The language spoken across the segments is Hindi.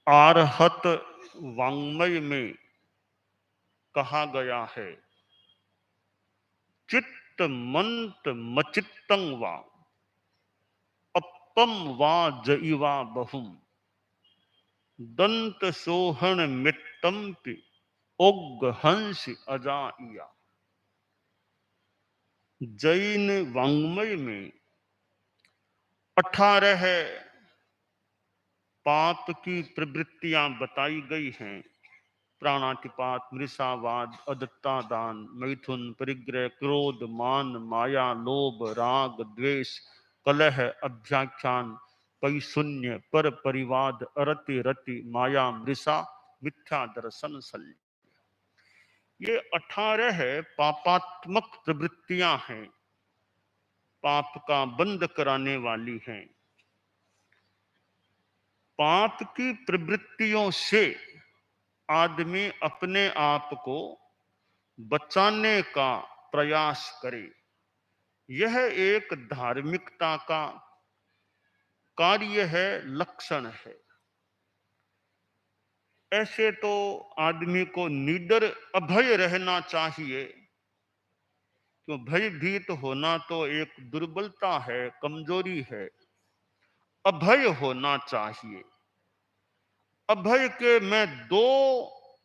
आरहत वाङ्मय में कहा गया है, चित्त मंत मचित्तं वा अप्पम वा जइवा बहुम दंत सोहन मित्तम्पि ओग हंस अजाइया। जैन वाङ्मय में 18 पाप की प्रवृत्तियां बताई गई हैं। प्राणातिपात, मृषावाद, अदत्ता दान, मैथुन, परिग्रह, क्रोध, मान, माया, लोभ, राग, द्वेष, कलह, अभ्याख्यान, पैशून्य, पर परिवाद, अरति रति, माया, मृषा, मिथ्या दर्शन, शल्य। ये 18 पापात्मक प्रवृत्तियां हैं, पाप का बंद कराने वाली हैं। पाप की प्रवृत्तियों से आदमी अपने आप को बचाने का प्रयास करे, यह एक धार्मिकता का कार्य है, लक्षण है। ऐसे तो आदमी को निडर अभय रहना चाहिए, क्यों भयभीत होना तो एक दुर्बलता है, कमजोरी है। अभय होना चाहिए। अभय के मैं 2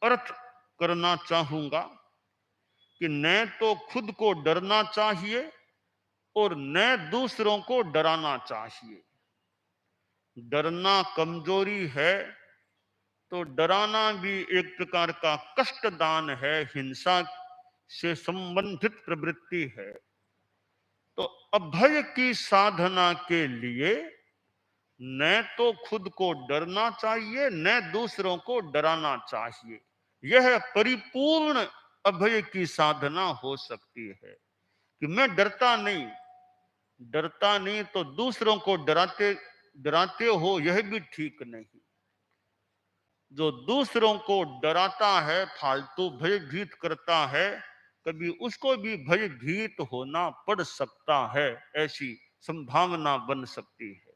अर्थ करना चाहूंगा कि न तो खुद को डरना चाहिए और न दूसरों को डराना चाहिए। डरना कमजोरी है तो डराना भी एक प्रकार का कष्टदान है, हिंसा से संबंधित प्रवृत्ति है। तो अभय की साधना के लिए न तो खुद को डरना चाहिए, न दूसरों को डराना चाहिए। यह परिपूर्ण अभय की साधना हो सकती है कि मैं डरता नहीं तो दूसरों को डराते डराते हो, यह भी ठीक नहीं। जो दूसरों को डराता है, फालतू भयभीत करता है, कभी उसको भी भयभीत होना पड़ सकता है, ऐसी संभावना बन सकती है।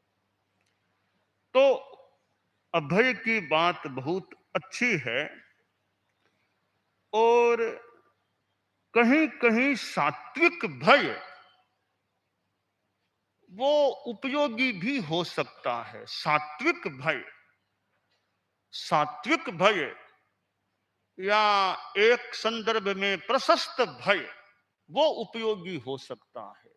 तो अभय की बात बहुत अच्छी है और कहीं कहीं सात्विक भय वो उपयोगी भी हो सकता है। सात्विक भय या एक संदर्भ में प्रशस्त भय वो उपयोगी हो सकता है।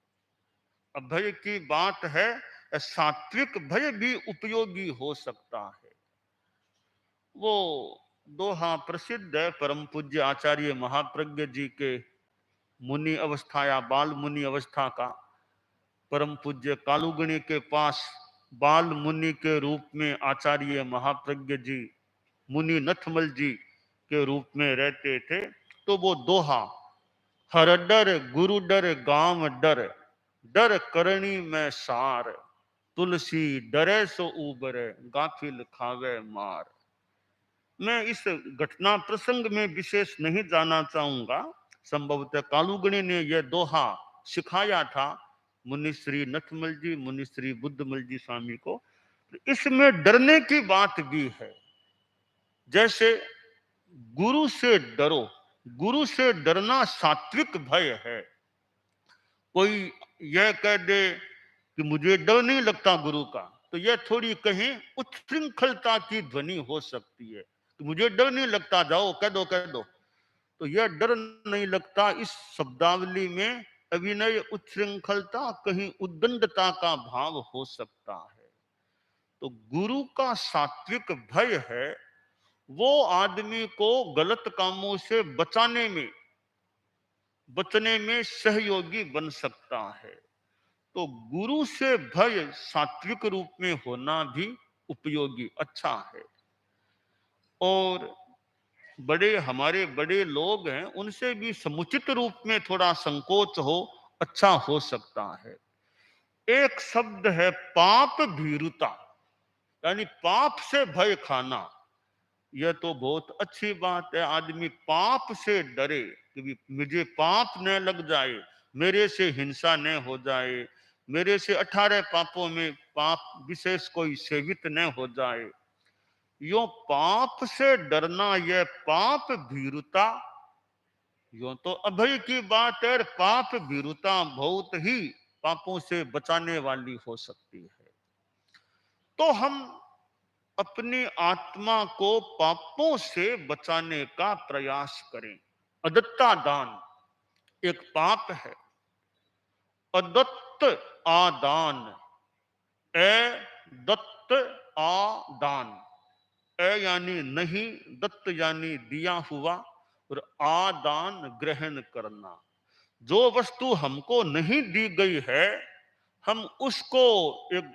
अभय की बात है, सात्विक भय भी उपयोगी हो सकता है। वो दोहा प्रसिद्ध है परम पूज्य आचार्य महाप्रज्ञ जी के मुनि अवस्था या बाल मुनि अवस्था का। परम पूज्य कालुगणी के पास बाल मुनि के रूप में आचार्य महाप्रज्ञ जी मुनि नथमल जी के रूप में रहते थे। तो वो दोहा, हर डर गुरु डर गांव डर, डर करणी में सार, तुलसी डरे सो उबरे, गाफिल खावे मार। मैं इस घटना प्रसंग में विशेष नहीं जाना चाहूंगा। संभवतः कालुगणी ने यह दोहा सिखाया था मुनिश्री नथमल जी, मुनिश्री बुद्धमल जी स्वामी को। इसमें डरने की बात भी है। जैसे गुरु से डरो, गुरु से डरना सात्विक भय है। कोई यह कह दे कि मुझे डर नहीं लगता गुरु का, तो यह थोड़ी कहीं उच्छृंखलता की ध्वनि हो सकती है। तो मुझे डर नहीं लगता, जाओ कह दो। तो यह डर नहीं लगता, इस शब्दावली में अभिनय उच्छृंखलता, कहीं उद्दंडता का भाव हो सकता है। तो गुरु का सात्विक भय है, वो आदमी को गलत कामों से बचने में सहयोगी बन सकता है। तो गुरु से भय सात्विक रूप में होना भी उपयोगी, अच्छा है। और हमारे बड़े लोग हैं, उनसे भी समुचित रूप में थोड़ा संकोच हो, अच्छा हो सकता है। एक शब्द है पाप भीरुता, यानी पाप से भय खाना। यह तो बहुत अच्छी बात है, आदमी पाप से डरे कि मुझे पाप न लग जाए, मेरे से हिंसा न हो जाए, मेरे से 18 पापों में पाप विशेष कोई सेवित न हो जाए। यो पाप से डरना, यह पाप भीरुता। यो तो अभय की बात है, पाप भीरुता बहुत ही पापों से बचाने वाली हो सकती है। तो हम अपनी आत्मा को पापों से बचाने का प्रयास करें। अदत्ता दान एक पाप है। अदत्त आदान, ए दत्त आदान, ए यानी नहीं, दत्त यानी दिया हुआ, और आदान ग्रहण करना। जो वस्तु हमको नहीं दी गई है, हम उसको एक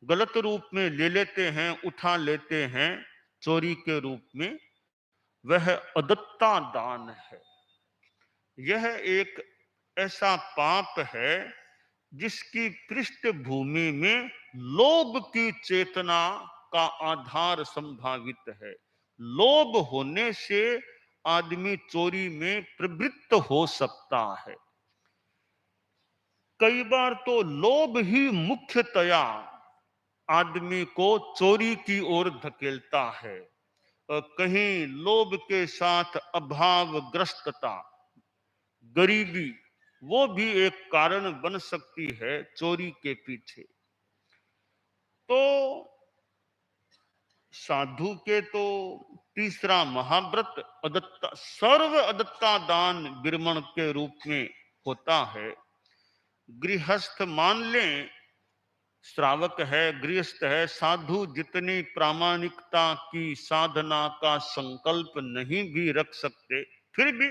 गलत रूप में ले लेते हैं, उठा लेते हैं चोरी के रूप में, वह अदत्ता दान है। यह एक ऐसा पाप है जिसकी पृष्ठभूमि में लोभ की चेतना का आधार संभावित है। लोभ होने से आदमी चोरी में प्रवृत्त हो सकता है। कई बार तो लोभ ही मुख्यतया आदमी को चोरी की ओर धकेलता है। कहीं लोभ के साथ अभावग्रस्तता, गरीबी, वो भी एक कारण बन सकती है चोरी के पीछे। तो साधु के तो तीसरा महाव्रत अदत्ता, सर्व अदत्ता दान विरमण के रूप में होता है। गृहस्थ मान लें, श्रावक है, गृहस्थ है, साधु जितनी प्रामाणिकता की साधना का संकल्प नहीं भी रख सकते, फिर भी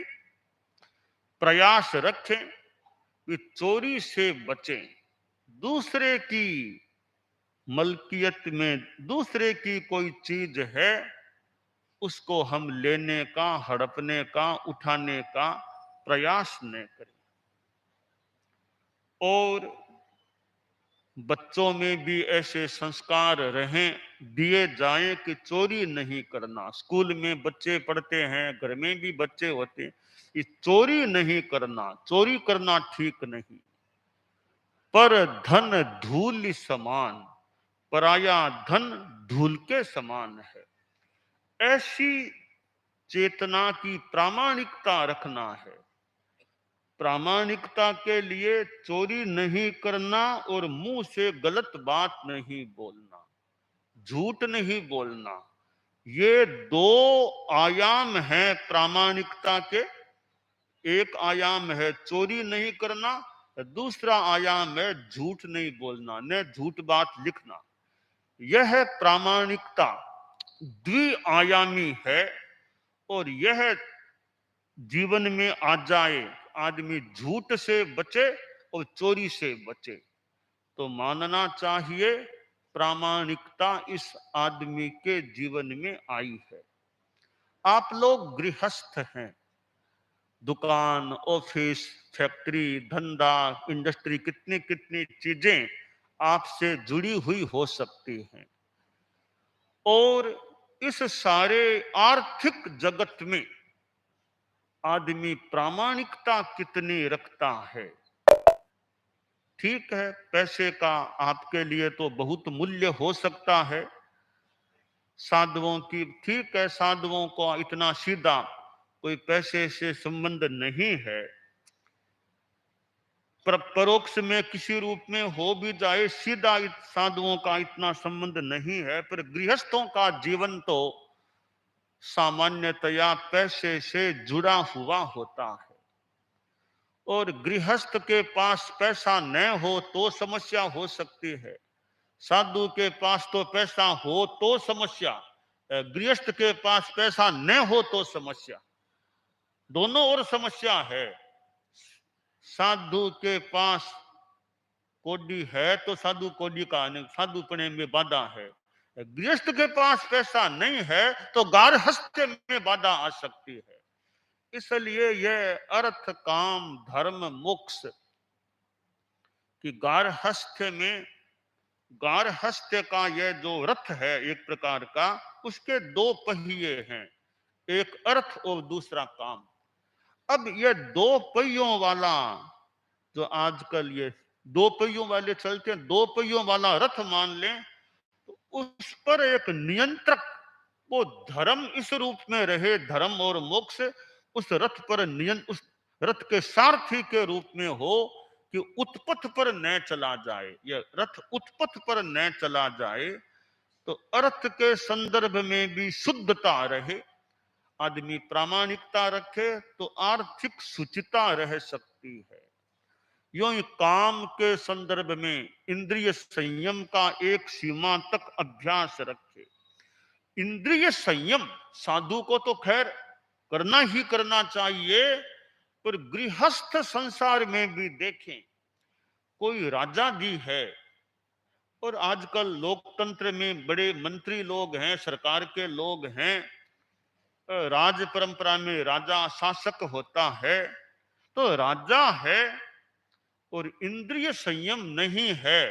प्रयास रखें कि चोरी से बचें। दूसरे की मलकियत में दूसरे की कोई चीज है, उसको हम लेने का, हड़पने का, उठाने का प्रयास न करें। और बच्चों में भी ऐसे संस्कार रहें, दिए जाएं कि चोरी नहीं करना। स्कूल में बच्चे पढ़ते हैं, घर में भी बच्चे होते हैं, ये चोरी नहीं करना, चोरी करना ठीक नहीं। पर धन धूल समान, पराया धन धूल के समान है। ऐसी चेतना की प्रामाणिकता रखना है। प्रामाणिकता के लिए चोरी नहीं करना और मुंह से गलत बात नहीं बोलना, झूठ नहीं बोलना, ये दो आयाम हैं प्रामाणिकता के। एक आयाम है चोरी नहीं करना, दूसरा आयाम है झूठ नहीं बोलना, न झूठ बात लिखना। यह प्रामाणिकता द्विआयामी है, और यह जीवन में आ जाए, आदमी झूठ से बचे और चोरी से बचे, तो मानना चाहिए प्रामाणिकता इस आदमी के जीवन में आई है। आप लोग गृहस्थ हैं, दुकान, ऑफिस, फैक्ट्री, धंधा, इंडस्ट्री, कितनी कितनी चीजें आपसे जुड़ी हुई हो सकती हैं। और इस सारे आर्थिक जगत में आदमी प्रामाणिकता कितनी रखता है। ठीक है, पैसे का आपके लिए तो बहुत मूल्य हो सकता है, साधुओं की, ठीक है, साधुओं को इतना सीधा कोई पैसे से संबंध नहीं है। परोक्ष में किसी रूप में हो भी जाए, सीधा साधुओं का इतना संबंध नहीं है। पर गृहस्थों का जीवन तो सामान्यतया पैसे से जुड़ा हुआ होता है। और गृहस्थ के पास पैसा न हो तो समस्या हो सकती है, साधु के पास तो पैसा हो तो समस्या, गृहस्थ के पास पैसा न हो तो समस्या, दोनों ओर समस्या है। साधु के पास कोडी है तो साधु कोडी का नहीं, साधुपने में बाधा है। गृहस्थ के पास पैसा नहीं है तो गारहस्थ्य में बाधा आ सकती है। इसलिए यह अर्थ, काम, धर्म, मोक्ष की गारहस्थ्य में, गारहस्थ्य का यह जो रथ है एक प्रकार का, उसके दो पहिए हैं, एक अर्थ और दूसरा काम। अब यह दो पहियों वाला, जो आजकल ये दो पहियों वाले चलते हैं, दो पहियों वाला रथ मान लें, तो उस पर एक नियंत्रक वो धर्म इस रूप में रहे, धर्म और मोक्ष उस रथ पर उस रथ के सारथी के रूप में हो कि उत्पथ पर न चला जाए। यह रथ उत्पथ पर न चला जाए तो अर्थ के संदर्भ में भी शुद्धता रहे, आदमी प्रामाणिकता रखे तो आर्थिक शुचिता रह सकती है। यूं ही काम के संदर्भ में इंद्रिय संयम का एक सीमा तक अभ्यास रखे। इंद्रिय संयम साधु को तो खैर करना ही करना चाहिए, पर गृहस्थ संसार में भी देखें, कोई राजा जी है और आजकल लोकतंत्र में बड़े मंत्री लोग हैं, सरकार के लोग हैं, राज परंपरा में राजा शासक होता है, तो राजा है और इंद्रिय संयम नहीं है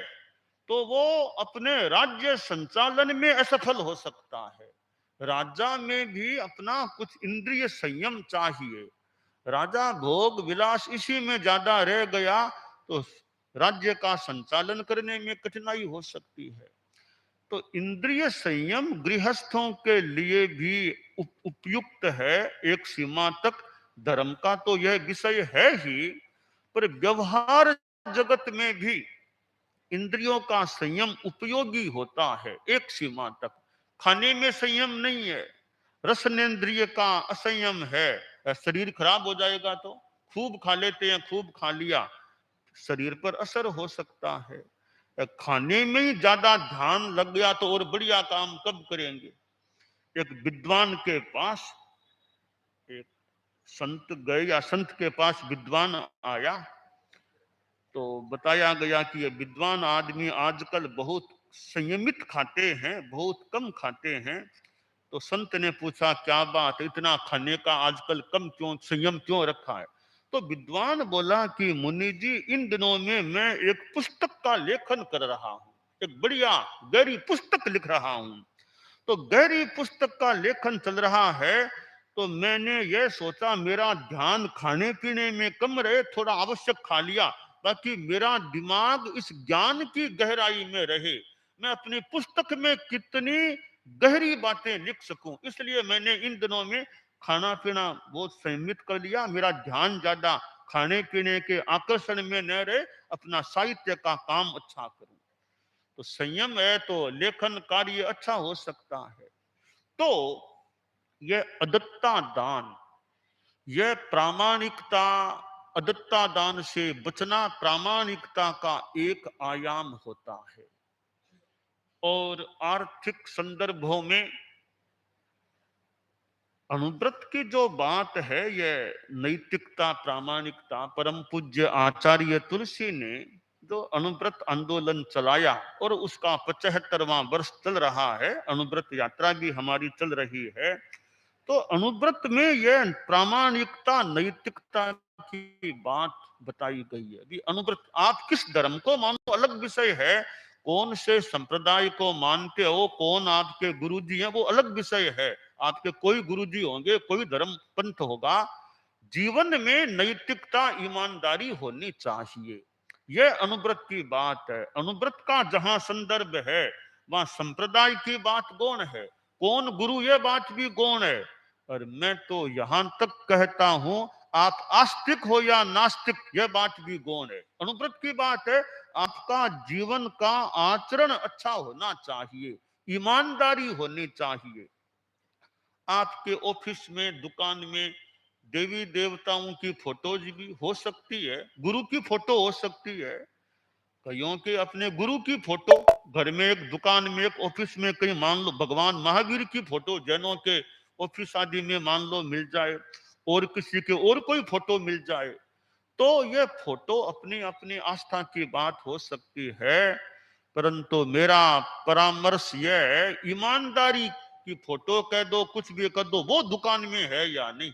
तो वो अपने राज्य संचालन में असफल हो सकता है। राजा में भी अपना कुछ इंद्रिय संयम चाहिए। राजा भोग विलास इसी में ज्यादा रह गया तो राज्य का संचालन करने में कठिनाई हो सकती है। तो इंद्रिय संयम गृहस्थों के लिए भी उपयुक्त है एक सीमा तक। धर्म का तो यह विषय है ही, पर व्यवहार जगत में भी इंद्रियों का संयम उपयोगी होता है एक सीमा तक। खाने में संयम नहीं है, रसनेन्द्रिय का असंयम है, शरीर खराब हो जाएगा। तो खूब खा लेते हैं, खूब खा लिया, शरीर पर असर हो सकता है। खाने में ही ज्यादा ध्यान लग गया तो और बढ़िया काम कब करेंगे। एक विद्वान के पास एक संत गए, या संत के पास विद्वान आया तो बताया गया कि ये विद्वान आदमी आजकल बहुत संयमित खाते हैं, बहुत कम खाते हैं। तो संत ने पूछा क्या बात, इतना खाने का आजकल कम क्यों, संयम क्यों रखा है। तो विद्वान बोला कि मुनि जी, इन दिनों में मैं एक पुस्तक का लेखन कर रहा हूँ, एक बढ़िया गहरी पुस्तक लिख रहा हूँ। तो गहरी पुस्तक का लेखन चल रहा है तो मैंने यह सोचा मेरा ध्यान खाने पीने में कम रहे, थोड़ा आवश्यक खा लिया, ताकि मेरा दिमाग इस ज्ञान की गहराई में रहे, मैं अपनी पुस्तक में कितनी गहरी बातें लिख सकूं। इसलिए मैंने इन दिनों में खाना पीना बहुत संयमित कर लिया, मेरा ध्यान ज्यादा खाने पीने के आकर्षण में न रहे, अपना साहित्य का काम अच्छा करूं। तो संयम है तो लेखन कार्य अच्छा हो सकता है। तो यह अदत्ता दान, यह प्रामाणिकता, अदत्ता दान से बचना प्रामाणिकता का एक आयाम होता है। और आर्थिक संदर्भों में अनुव्रत की जो बात है, यह नैतिकता, प्रामाणिकता, परम पूज्य आचार्य तुलसी ने जो अनुव्रत आंदोलन चलाया और उसका 75वां वर्ष चल रहा है, अनुव्रत यात्रा भी हमारी चल रही है। तो अनुव्रत में यह प्रामाणिकता, नैतिकता की बात बताई गई है। अभी अनुव्रत आप किस धर्म को मानो अलग विषय है, कौन से संप्रदाय को मानते हो, कौन आपके गुरुजी हैं वो अलग विषय है। आपके कोई गुरुजी होंगे, कोई धर्म पंथ होगा, जीवन में नैतिकता, ईमानदारी होनी चाहिए। यह अनुव्रत की बात है। अनुव्रत का जहां संदर्भ है वहां संप्रदाय की बात गौण है, कौन गुरु यह बात भी गौण है। और मैं तो यहां तक कहता हूं, आप आस्तिक हो या नास्तिक, यह बात भी गौण है। अनुव्रत की बात है आपका जीवन का आचरण अच्छा होना चाहिए, ईमानदारी होनी चाहिए। आपके ऑफिस में, दुकान में देवी देवताओं की फोटोज भी हो सकती है, गुरु की फोटो हो सकती है, कईयों के अपने गुरु की फोटो, घर में, एक दुकान में, एक ऑफिस में, कहीं मान लो भगवान महावीर की फोटो जैनों के ऑफिस आदि में मान लो मिल जाए, और किसी के और कोई फोटो मिल जाए, तो ये फोटो अपनी अपनी आस्था की बात हो सकती है। परंतु मेरा परामर्श यह है, ईमानदारी की फोटो कह दो, कुछ भी कह दो, वो दुकान में है या नहीं।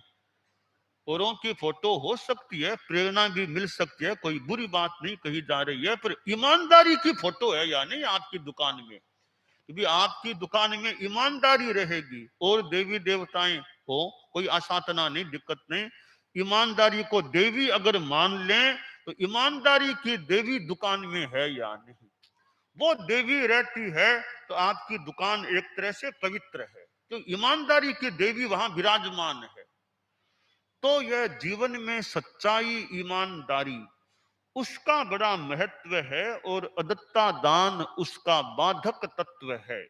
औरों की फोटो हो सकती है, प्रेरणा भी मिल सकती है, कोई बुरी बात नहीं कही जा रही है, पर ईमानदारी की फोटो है या नहीं आपकी दुकान में। क्योंकि आपकी दुकान में ईमानदारी रहेगी और देवी देवताएं हो, कोई आसातना नहीं, दिक्कत नहीं। ईमानदारी को देवी अगर मान लें तो ईमानदारी की देवी दुकान में है या नहीं, वो देवी रहती है तो आपकी दुकान एक तरह से पवित्र है। तो ईमानदारी की देवी वहां विराजमान है। तो यह जीवन में सच्चाई, ईमानदारी उसका बड़ा महत्व है और अदत्ता दान उसका बाधक तत्व है।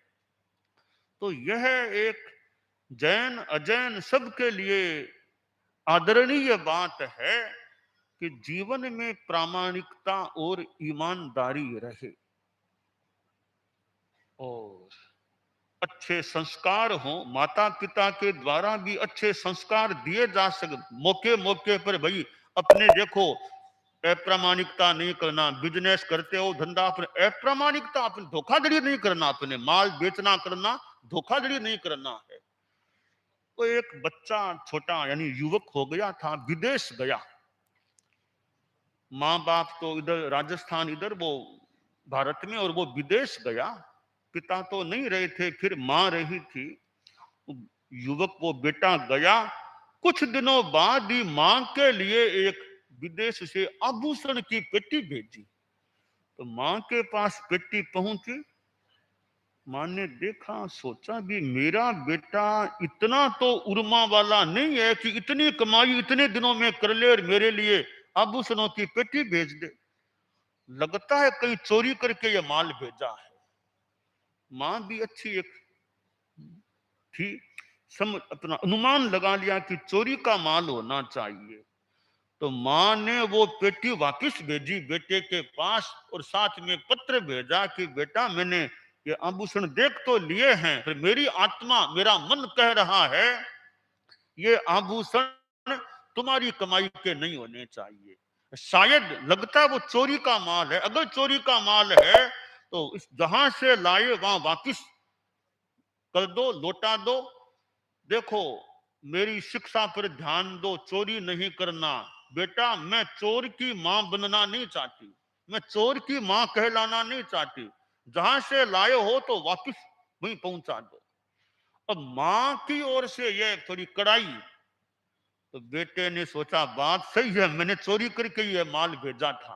तो यह एक जैन अजैन सबके लिए आदरणीय बात है कि जीवन में प्रामाणिकता और ईमानदारी रहे और अच्छे संस्कार हो। माता पिता के द्वारा भी अच्छे संस्कार दिए जा सके। मौके मौके पर भाई अपने देखो अप्रामाणिकता नहीं करना, बिजनेस करते हो धंधा अपने अप्रामाणिकता, अपने धोखाधड़ी नहीं करना, अपने माल बेचना करना, धोखाधड़ी नहीं करना है। तो एक बच्चा छोटा यानी युवक हो गया था, विदेश गया। माँ बाप तो इधर राजस्थान, इधर वो भारत में, और वो विदेश गया। पिता तो नहीं रहे थे, फिर माँ रही थी। युवक वो बेटा गया, कुछ दिनों बाद ही माँ के लिए एक विदेश से आभूषण की पेटी भेजी। तो माँ के पास पेटी पहुंची, माँ ने देखा, सोचा भी मेरा बेटा इतना तो उर्मा वाला नहीं है कि इतनी कमाई इतने दिनों में कर ले और मेरे लिए आभूषणों की पेटी भेज दे। लगता है कहीं चोरी करके ये माल भेजा है। माँ भी अच्छी एक थी, अपना अनुमान लगा लिया कि चोरी का माल होना चाहिए। तो माँ ने वो पेटी वापस भेजी बेटे के पास और साथ में पत्र भेजा कि बेटा मैंने ये आभूषण देख तो लिए हैं, फिर मेरी आत्मा, मेरा मन कह रहा है ये आभूषण तुम्हारी कमाई के नहीं होने चाहिए। शायद लगता है वो चोरी का माल है। अगर चोरी का माल है तो इस जहां से लाए वहां वापिस कर दो, लौटा दो। देखो मेरी शिक्षा पर ध्यान दो, चोरी नहीं करना। बेटा मैं चोर की मां बनना नहीं चाहती, मैं चोर की मां कहलाना नहीं चाहती। जहां से लाए हो तो वापिस वहीं पहुंचा दो। अब मां की ओर से ये थोड़ी कड़ाई। तो बेटे ने सोचा बात सही है, मैंने चोरी करके ये माल भेजा था।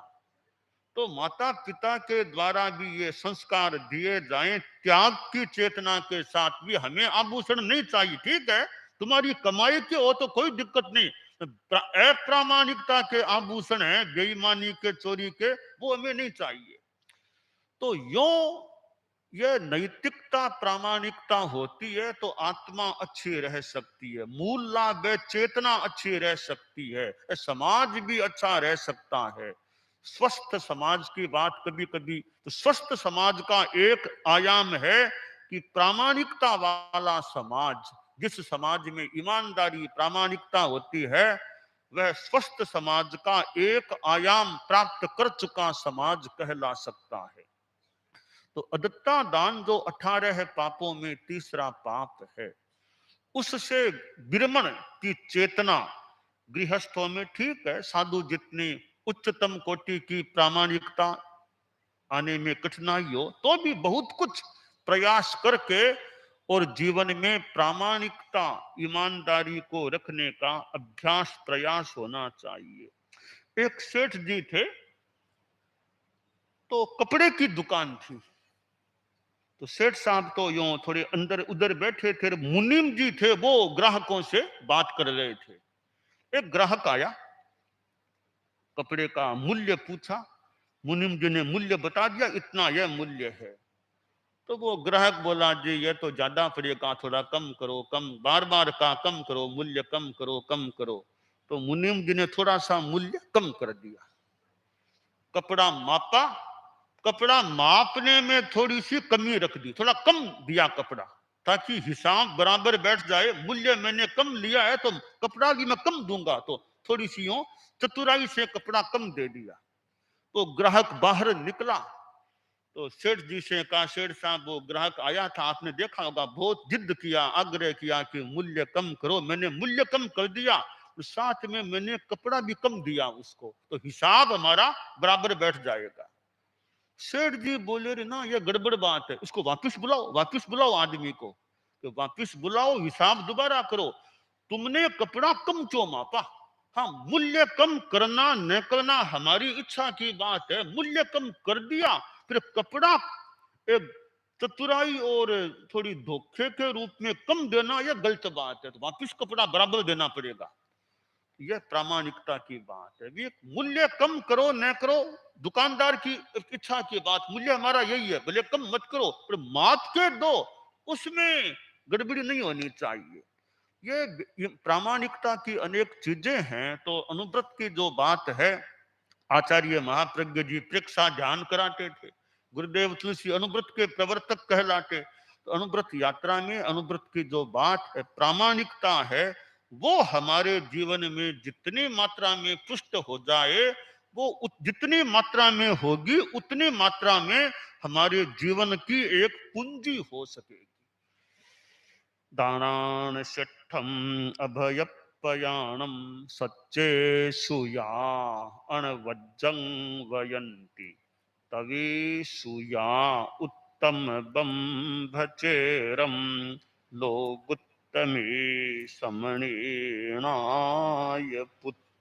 तो माता पिता के द्वारा भी ये संस्कार दिए जाएं, त्याग की चेतना के साथ भी। हमें आभूषण नहीं चाहिए, ठीक है तुम्हारी कमाई के हो तो कोई दिक्कत नहीं। अप्रामाणिकता के आभूषण है, बेईमानी के, चोरी के, वो हमें नहीं चाहिए। तो यो ये नैतिकता, प्रामाणिकता होती है तो आत्मा अच्छी रह सकती है, मूल लाभ है, चेतना अच्छी रह सकती है, समाज भी अच्छा रह सकता है। स्वस्थ समाज की बात कभी कभी, तो स्वस्थ समाज का एक आयाम है कि प्रामाणिकता वाला समाज, जिस समाज में ईमानदारी, प्रामाणिकता होती है, वह स्वस्थ समाज का एक आयाम प्राप्त कर चुका समाज कहला सकता है। तो अदत्ता दान जो 18 पापों में तीसरा पाप है, उससे विरमण की चेतना गृहस्थों में, ठीक है साधु जितनी उच्चतम कोटि की प्रामाणिकता आने में कठिनाई हो तो भी बहुत कुछ प्रयास करके और जीवन में प्रामाणिकता, ईमानदारी को रखने का अभ्यास, प्रयास होना चाहिए। एक सेठ जी थे, तो कपड़े की दुकान थी। तो सेठ साहब तो यूं थोड़े अंदर उधर बैठे थे, मुनीम जी थे वो ग्राहकों से बात कर रहे थे। एक ग्राहक आया, कपड़े का मूल्य पूछा, मुनीम जी ने मूल्य बता दिया, इतना यह मूल्य है। तो वो ग्राहक बोला जी ये तो ज्यादा पड़ेगा, थोड़ा कम करो, कम, बार बार का कम करो, मूल्य कम करो, कम करो। तो मुनीम जी ने थोड़ा सा मूल्य कम कर दिया। कपड़ा मापा, कपड़ा मापने में थोड़ी सी कमी रख दी, थोड़ा कम दिया कपड़ा, ताकि हिसाब बराबर बैठ जाए। मूल्य मैंने कम लिया है तो कपड़ा भी मैं कम दूंगा, तो थोड़ी सी यूं चतुराई से कपड़ा कम दे दिया। तो ग्राहक बाहर निकला, तो सेठ जी से कहा, सेठ साहब वो ग्राहक आया था, आपने देखा होगा, बहुत जिद किया, आग्रह किया कि मूल्य कम करो। मैंने मूल्य कम कर दिया, तो साथ में मैंने कपड़ा भी कम दिया उसको, तो हिसाब हमारा बराबर बैठ जाएगा। सेठ जी बोले रे ना ये गड़बड़ बात है, इसको वापस बुलाओ, वापस बुलाओ आदमी को। तो वापस बुलाओ, हिसाब दोबारा करो। तुमने कपड़ा कम क्यों मापा? हाँ, मूल्य कम करना न करना हमारी इच्छा की बात है, मूल्य कम कर दिया, फिर कपड़ा एक चतुराई और थोड़ी धोखे के रूप में कम देना यह गलत बात है, तो वापिस कपड़ा बराबर देना पड़ेगा। यह प्रामाणिकता की बात है। भी मूल्य कम करो न करो, दुकानदार की इच्छा की बात, मूल्य हमारा यही है, भले कम मत करो पर माप के दो, उसमें गड़बड़ी नहीं होनी चाहिए। ये प्रामाणिकता की अनेक चीजें हैं। तो अनुव्रत की जो बात है, आचार्य महाप्रज्ञ जी प्रेक्षा ध्यान कराते थे, गुरुदेव तुलसी अनुव्रत के प्रवर्तक कहलाते। तो अनुव्रत यात्रा में अनुव्रत की जो बात है, प्रामाणिकता है, वो हमारे जीवन में जितनी मात्रा में पुष्ट हो जाए, वो जितनी मात्रा में होगी उतनी मात्रा में हमारे जीवन की एक पूंजी हो सकेगी। दानान शिष्ठम अभयपयाणम सच्चे सुया अणवज्जं वयंती तवे सुया उत्तम बंभचेरम लोगुत्तमे समणेनाय पुत्र